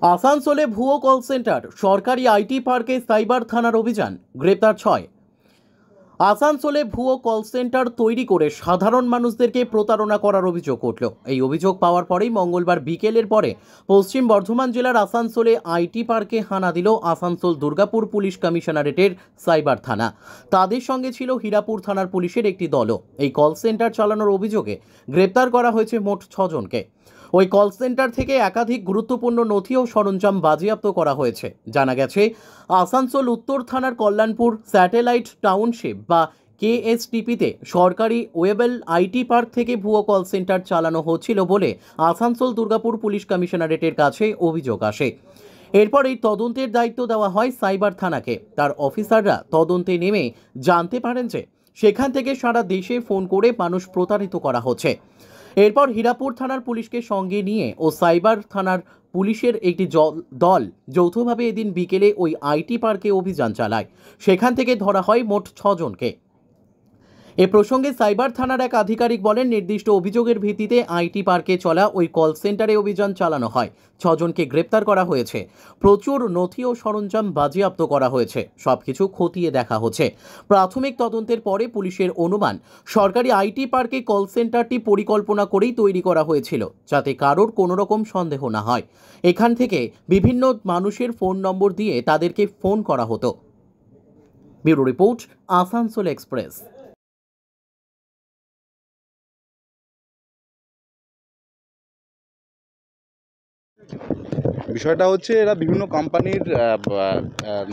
আসানসোলে ভুয়ো call centre, সরকারি আইটি পার্কে সাইবার থানার অভিযান, গ্রেপ্তার 6। আসানসোলে ভুয়ো কল সেন্টার তৈরি করে সাধারণ মানুষদেরকে প্রতারণা করার অভিযোগ উঠল। এই অভিযোগ পাওয়ার পরেই মঙ্গলবার বিকেলের পরে পশ্চিম বর্ধমান জেলার আসানসোলে আইটি পার্কে হানা দিল আসানসোল দুর্গাপুর পুলিশ কমিশনারেটের সাইবার থানা। তাদের সঙ্গে ছিল হীরাপুর থানার পুলিশের একটি দলও। এই কল সেন্টার চালানোর অভিযোগে গ্রেপ্তার করা হয়েছে মোট 6 জনকে। ওই কল সেন্টার থেকে একাধিক গুরুত্বপূর্ণ নথি ও সরঞ্জাম বাজেয়াপ্ত করা হয়েছে। জানা গেছে, আসানসোল উত্তর থানার কল্যাণপুর স্যাটেলাইট টাউনশিপ বা কেএসটিপিতে সরকারি ওয়েবেল আইটি পার্ক থেকে ভুয়ো কল সেন্টার চালানো হচ্ছিল বলে আসানসোল দুর্গাপুর পুলিশ কমিশনারেটের কাছে অভিযোগ আসে। এরপর এই তদন্তের দায়িত্ব দেওয়া হয় সাইবার থানাকে। তার অফিসাররা তদন্তে নেমে জানতে পারেন যে সেখান থেকে সারা দেশে ফোন করে মানুষ প্রতারিত করা হচ্ছে। এরপর হীরাপুর থানার পুলিশকে সঙ্গে নিয়ে ও সাইবার থানার পুলিশের একটি দল যৌথভাবে এদিন বিকেলে ওই আইটি পার্কে অভিযান চালায়। সেখান থেকে ধরা হয় মোট 6 জনকে। এ প্রসঙ্গে সাইবার থানার এক আধিকারিক বলেন, নির্দিষ্ট অভিযোগের ভিত্তিতে আইটি পার্কে চলা ওই কল সেন্টারে অভিযান চালানো হয়। 6 জনকে গ্রেপ্তার করা হয়েছে। প্রচুর নথি ও সরঞ্জাম বাজেয়াপ্ত করা হয়েছে। সবকিছু খতিয়ে দেখা হচ্ছে। প্রাথমিক তদন্তের পরে পুলিশের অনুমান, সরকারি আইটি পার্কে কল সেন্টারটি পরিকল্পনা করেই তৈরি করা হয়েছিল, যাতে কারোর কোনো রকম সন্দেহ না হয়। এখান থেকে বিভিন্ন মানুষের ফোন নম্বর দিয়ে তাদেরকে ফোন করা হতো। Bureau report, Asansol express. বিষয়টা হচ্ছে, এরা বিভিন্ন কোম্পানির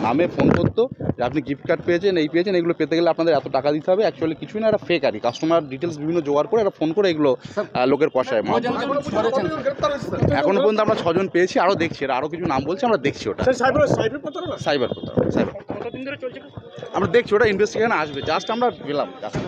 নামে ফোন করতো যে আপনি গিফট কার্ড পেয়েছেন, এই পেয়েছেন, এগুলো পেতে গেলে আপনাদের এত টাকা দিতে হবে। অ্যাকচুয়ালি কিছুই না, এরা ফেক আর কি। কাস্টমার ডিটেলস বিভিন্ন জোগাড় করে এরা ফোন করে এগুলো লোকের পয়সায়। এখনো পর্যন্ত আমরা 6 জন পেয়েছি, আরও দেখছি। এরা আরও কিছু নাম বলছে, আমরা দেখছি ওটা। সাইবার আমরা দেখছি, ওটা ইনভেস্টিগেশন আসবে। জাস্ট আমরা গেলাম জাস্ট।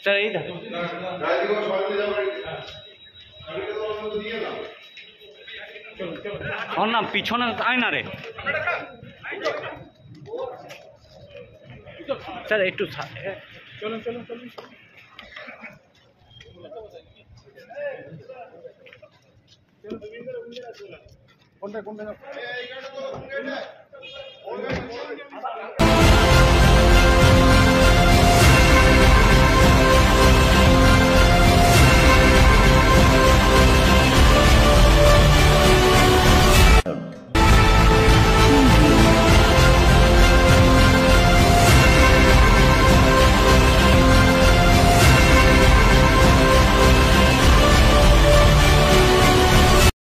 স্যার এই দেখো ওর নাম পিছনে আয় না রে স্যার, একটু চলুন চলুন চলুন। কোনটা